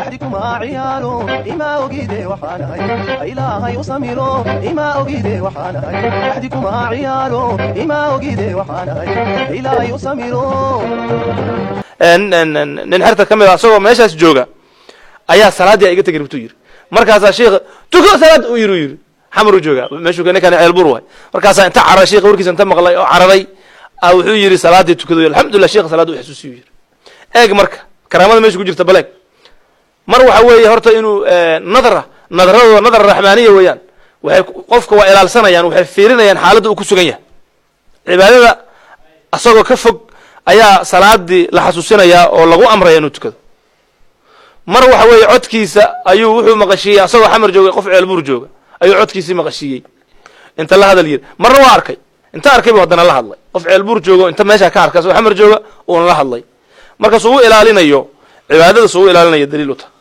أحدكما عيالو إما أجيدي وحانهي إلهي وسميرو إما أجيدي وحانهي أحدكما عيالو إما أجيدي وحانهي إلهي وسميرو nin xerta ka mid ah asagoo meeshaas jooga ayaa salaadii iga tagir buu yiri markaasaa sheekha tuko salaad uu yiri xamru jooga meeshuu kan ceel bur way markaasaa inta caray sheekha warkiisa inta maqlay oo cararay wuxuu yiri salaadii tukado alxamdulillah sheekha salaad uu xasuusiyo yiri eeg marka karaamada meesha ku jirta baleeg mar waxa weeye horta inuu nadar raxmaaniya weeyaan waxay qofka waa ilaalsanayaan waxay fiirinayaan xaaladda uu ku sugan yahay cibaadada asagoo ka fog ayaa salaadii la xasuusinayaa oo lagu amraya inuu tukado mar waxa weeye codkiisa ayuu wuxuu maqashiyey asagoo xamar jooga qof ceelbuur jooga ayuu codkiisii maqashiyey inta la hadal yiri marna waa arkay inta arkay buu haddana la hadlay qof ceelbuur jooga inta meesha ka arkay asagoo xamar jooga uuna la hadlay markaas uu ilaalinayo cibaadada soo ilaalinayo daliil u tahay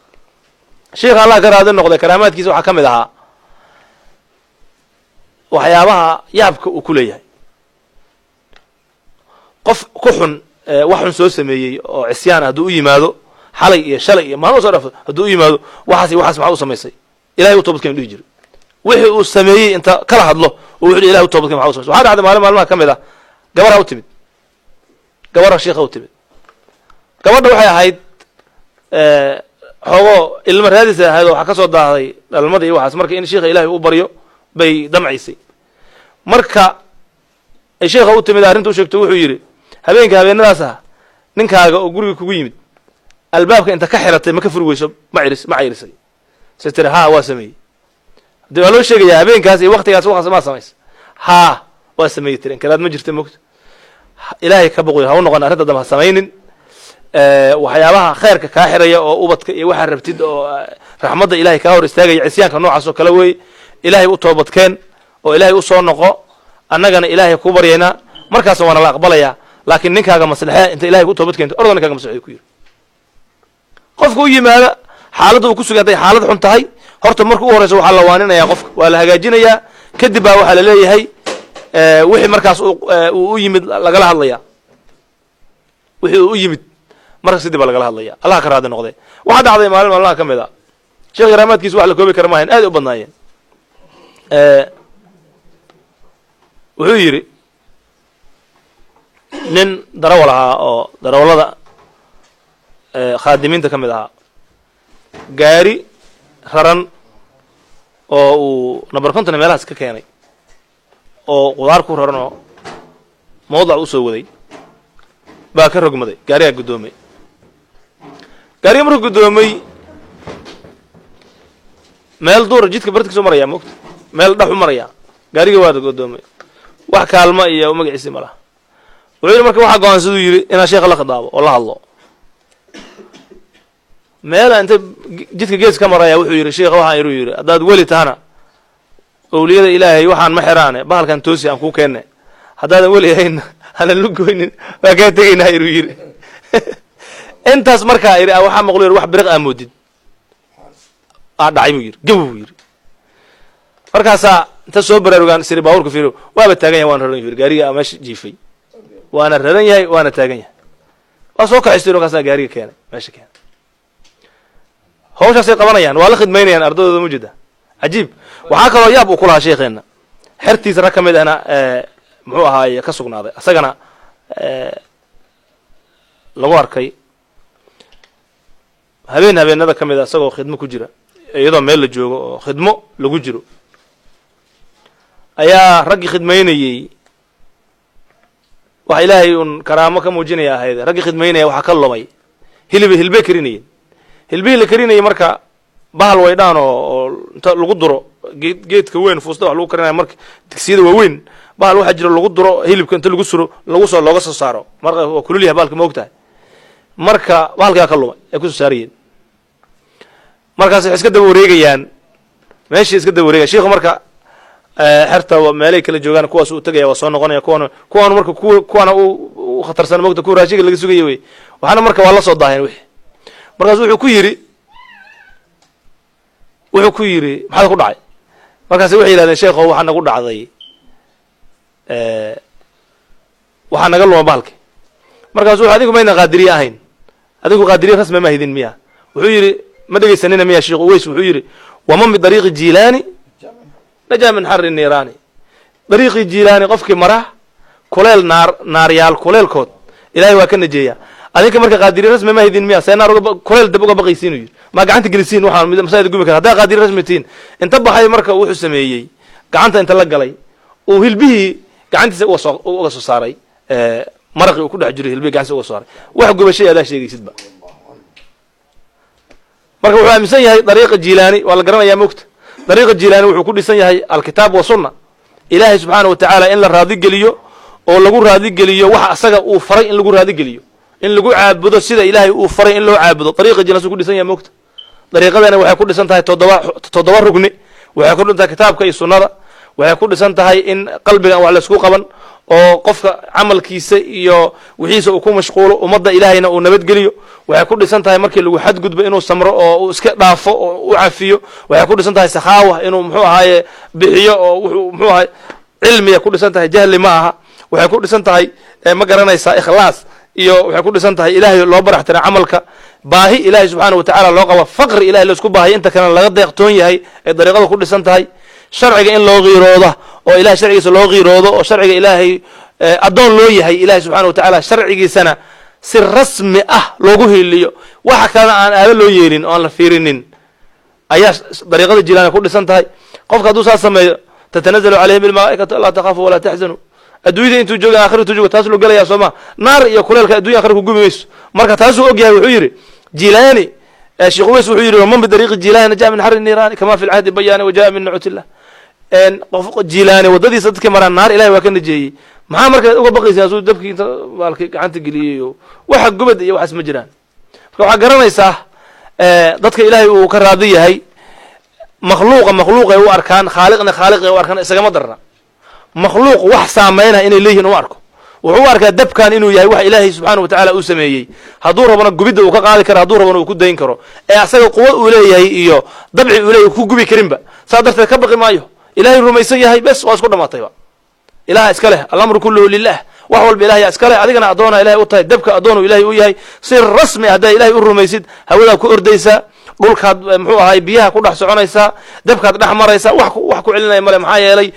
sheekha Allah ka raadi noqday karaamaadkiisa waxa kamid ahaa waxyaabaha yaabka uu ku leeyahay qof ku xun wax xun soo sameeyay oo cisyaan haduu u yimaado xalay iyo shalay iyo maalmo soo dhaafo haduu u yimaado waxaas maxaa u sameysay ilaahay u toobadkeen dhigi jiray wixii uu sameeyay inta kala hadlo oo wuxuu ilaahay u toobadkeen maxaa u sameysay waxa dhacday maalmaha kamid ah gabadha u timid gabadha sheekha u timid gabadha waxay ahayd xogo ilmo raadis ahayd oo waxa ka soo daaday dhalmadii waxaas marka in sheekha ilaahay u baryo bay damciisay marka ay sheekha u timid arrintu sheegtay wuxuu yiri habeenadaas ninkaaga oo guriga kugu yimid albaabka inta ka xiratay ma ka furi weyso ma cirisay sitira ha waa sameeyay hadii waa loo sheegaya habeenkaas iyo waqtigaas waxaas ma samays ha waa sameeyay tirin kalaad ma jirtay moogta ilaahay ka boqoy ha u noqon arrinta daba sameeynin waxyaabaha khayrka ka xiraya oo ubadka iyo waxa rabtid oo raxmadda ilaahay ka hor istaagay cisyaanka noocaas oo kala way ilaahay u toobadkeen oo ilaahay u soo noqo annagana ilaahay ku baryayna markaas waana la aqbalaya laakiin ninkaaga maslaxa inta ilaahay ku toobadkeento ordan ninkaaga maslaxa ku yiri qofku u yimaada xaaladdu uu ku sugantay xaalad xun tahay horta markuu u horeyso waxa la waaninaya qofka waa la hagaajinaya kadib baa waxa la leeyahay wixii markaas uu u yimid lagala hadlaya wixii uu u yimid markaas sidii baa lagala hadlaya Allah ka raadi noqday waxa dhacday maalmaha kamid ah sheekh garaamaadkiisu wax la koobi karo maahan aad u badnaayeen wuxuu yiri nin darawal ahaa oo darawalada khaadimiinta kamid ahaa gaari raran oo uu number 50 meelahaas ka keenay oo qudaar ku raran oo mowdac u soo waday baa ka rogmaday gaariga gudoomay gaariga markuu gudoomay meel duur jidka bartiisa maraya moogta meel dhax u maraya gaariga waa gudoomay wax kaalmo iyo magaciisa malaha wuxuu markaa waxa go'aan sidoo yiri inaan sheekha la khadaabo oo la hadlo meel inta jidka gees ka maraya wuxuu yiri sheekha waxaan yiri hadaad wali tahana awliyada ilaahay waxaan ma xiraane bahalkan toosi aan ku keenay hadaadan wali ahayn hana lugoynin waa ka tagaynaa yiri intaas markaa yiri waxa maqluur wax biriq amoodid dhacay buu yiri gabow yiri markaas inta soo baraarugan siri baawurka fiiro waaba taagan yahay waan raran yiri gaariga meesha jiifay وانا ردن yahay وانا taagan yahay waa soo kaxistiro kaasa gaariga keenay meesha keenay hawshaas ay qabanayaan waa la khidmeynayaan ardayda mujida ajiib waxa kale oo yaab u kula sheekheena xirtiisa ra kamid ahna muxuu ahaay ka sugnaaday asagana lagu arkay habeenada kamid asagoo khidmo ku jira iyadoo meel la joogo oo khidmo lagu jiro ayaa raggi khidmeynayay waxa ilaahay un karaamo ka muujinaya ahayd raggi khidmeynaya waxa ka lumay hilbe karinayeen hilbe la karinayay marka bahal waydaan oo inta lagu duro geedka weyn fuusta wax lagu karinayo marka digsiyada waaweyn bahal waxa jira lagu duro hilibka inta lagu suro looga soo saaro marka waa kulul yahay bahalka moogtahay marka bahalka ka lumay ay ku soo saariyeen markaas iska daba wareegayaan meeshii iska daba wareegay sheekhu marka xirta meelay kala joogan kuwaas uu tagay waa soo noqonaya kuwan marka kuwana uu khatarsan moogta ku raashiga laga sugayay way waxana marka waa la soo daaheen wixii markaas wuxuu ku yiri maxaa ku dhacay markaas waxay yiraahdeen sheekho waxa nagu dhacday waxa naga luma bahalka markaas wuxuu adigu mayna qaadiriye ahayn adigu qaadiriye rasmi ma hidin miya wuxuu yiri ما دقي سنين مية شيخ ويس وحيري ومن بطريق الجيلاني نجا من حر النيراني طريق الجيلاني قفك مراه كليل ناريال كليل كود إلهي وكان نجيا أذيك مركا قادرين رسمي ما هيدين مية سينار كليل دبقة بقيسين ما قعنت جلسين وحنا مساعد يقول هذا قادرين رسمتين انتبه هاي مركا وحسميي قعنت انت لقى لي وهل به قعنت وصو صاري مرقي وكل حجري هل به قعنت وصو صاري واحد قبل شيء هذا شيء يسد مركا وحنا مسيا طريق الجيلاني ولا قرنا يا مكت طريق الجيلاني وحنا كل سنة الكتاب وصلنا إلهي سبحانه وتعالى إن الراضي قليو oo lagu raadi geliyo waxa asaga uu faray in lagu raadi geliyo in lagu caabudo sida Ilaahay uu faray in loo caabudo dariiqa jinaasu ku dhisan yahay moogta dariiqadana waxay ku dhisan tahay toddoba rugni waxay ku dhisan tahay kitaabka iyo sunnada waxay ku dhisan tahay in qalbiga wax la isku qaban oo qofka amalkiisa iyo wixiisa uu ku mashquulo umada Ilaahayna uu nabad geliyo waxay ku dhisan tahay markii lagu xad gudbo inuu samro oo uu iska dhaafo oo uu cafiyo waxay ku dhisan tahay saxaawa inuu muxuu ahaaye bixiyo oo muxuu ahaaye cilmiga ku dhisan tahay jahli ma aha waxay ku dhisan tahay ma garanaysaa ikhlaas iyo waxay ku dhisan tahay Ilaahay loo baraxtana amalka baahi Ilaahay subhanahu wa ta'ala loo qabo faqr Ilaahay la isku baahay inta kana laga deeqtoon yahay ee dariiqada ku dhisan tahay sharciga in loo qiiroodo oo Ilaahay sharcigiisa loo qiiroodo oo sharciga Ilaahay adoon loo yahay Ilaahay subhanahu wa ta'ala sharcigiisana si rasmi ah loogu heliyo waxa kale aan aad loo yeelin oo aan la fiirinin ayaa dariiqada jilaana ku dhisan tahay qofka haduu saa sameeyo tatanazzalu alayhim bil malaa'ikatu alla takhafu wa la tahzanu adduunyada intuu joogo aakhiratu joogo taas loo galaya Soomaa naar iyo kuleelka adduunyada aakhirku gumayso marka taas uu ogyahay wuxuu yiri jilaani sheekh weys wuxuu yiri man bi dariiqi jilaani jaa min har an-niran kama fi al-ahd bayan wa jaa min nu'tillah en qof jilaani wadadiisa dadka maraan naar ilaahay waa ka najeeyay maxaa marka uga baqaysaa soo dabkii inta walkii gacanta galiyo waxa gubad iyo waxas ma jiraan marka waxa garanaysaa dadka ilaahay uu ka raadi yahay makhluuqa ay u arkaan khaaliqna ay u arkaan isaga ma darna makhluuq wax saameeyna inay leeyihiin u arko wuxuu arkaa dabkan inuu yahay wax Ilaahay subhanahu wa ta'ala uu sameeyay haduu rabana gubida uu ka qaadi karo haduu rabana uu ku dayn karo ee asaga quwad uu leeyahay iyo dabci uu leeyahay ku gubi karinba saadarteed ka baqi maayo Ilaahay rumaysan yahay bas waa isku dhamaatayba Ilaahay iska leh al-amru kulluhu lillah wax walba Ilaahay iska leh adigana adoona Ilaahay u tahay dabka adoonu Ilaahay u yahay si rasmi ah Ilaahay u rumaysid hawada ku ordaysa dhulkaad muxuu ahay biyaha ku dhax soconaysa dabkaad dhax maraysa wax ku celinay male maxaa yeelay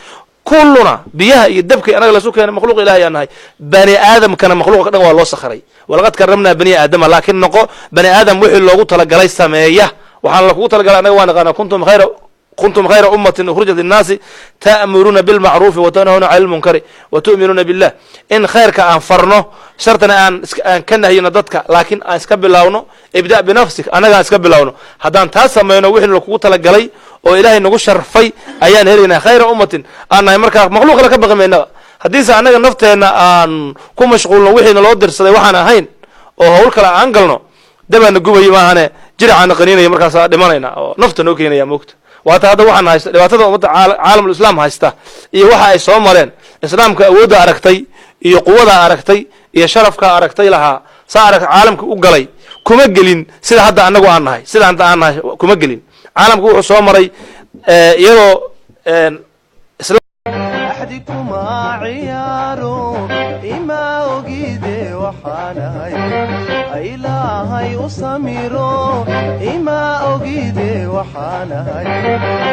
كلنا بيها يدبك أنا لا سكان مخلوق إلهي أنا هاي بني آدم كان مخلوق كذا والله سخري ولقد كرمنا بني آدم لكن نقو بني آدم وحي لو قلت لك ليس سماية وحنا لو قلت لك أنا وأنا كنتم خير أمة أخرجت للناس تأمرون بالمعروف وتنهون عن المنكر وتؤمنون بالله إن خير كأن فرنه شرطنا أن كنا هي ندتك لكن أسكب لونه ابدأ بنفسك أنا أسكب لونه هذا تاسم ما ينوح لو قلت لك لي وإلهي نقول شرفي أيان هلنا خير أمة أنا يمرك مخلوق لك بقى منه حديث أنا نفته أن كم مشغول وحنا لو درس وحنا هين وهقول كلا عنقلنا دبنا نجوبه يماهنا جرى عن قنينة يمرك صار دمانينا نفته نوكينا يا مكت وهذا وحنا هايست وهذا عالم الإسلام هايسته إيه واحد يسومرين إسلام كأودا أركتي إيه قوة أركتي إيه شرف كأركتي لها صار عالم كأوجلي كمجلين سيد هذا أنا جوانا هاي سيد أنت أنا كمجلين عالم كأو سومري يلو إسلام أحدكم عيارو إما أجيده وحنا هاي إلهي أسميرو إما أجيده وحنا هاي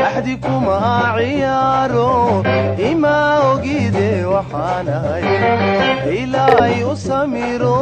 أحدكم عيارو إما أجيده وحنا هاي إلهي أسميرو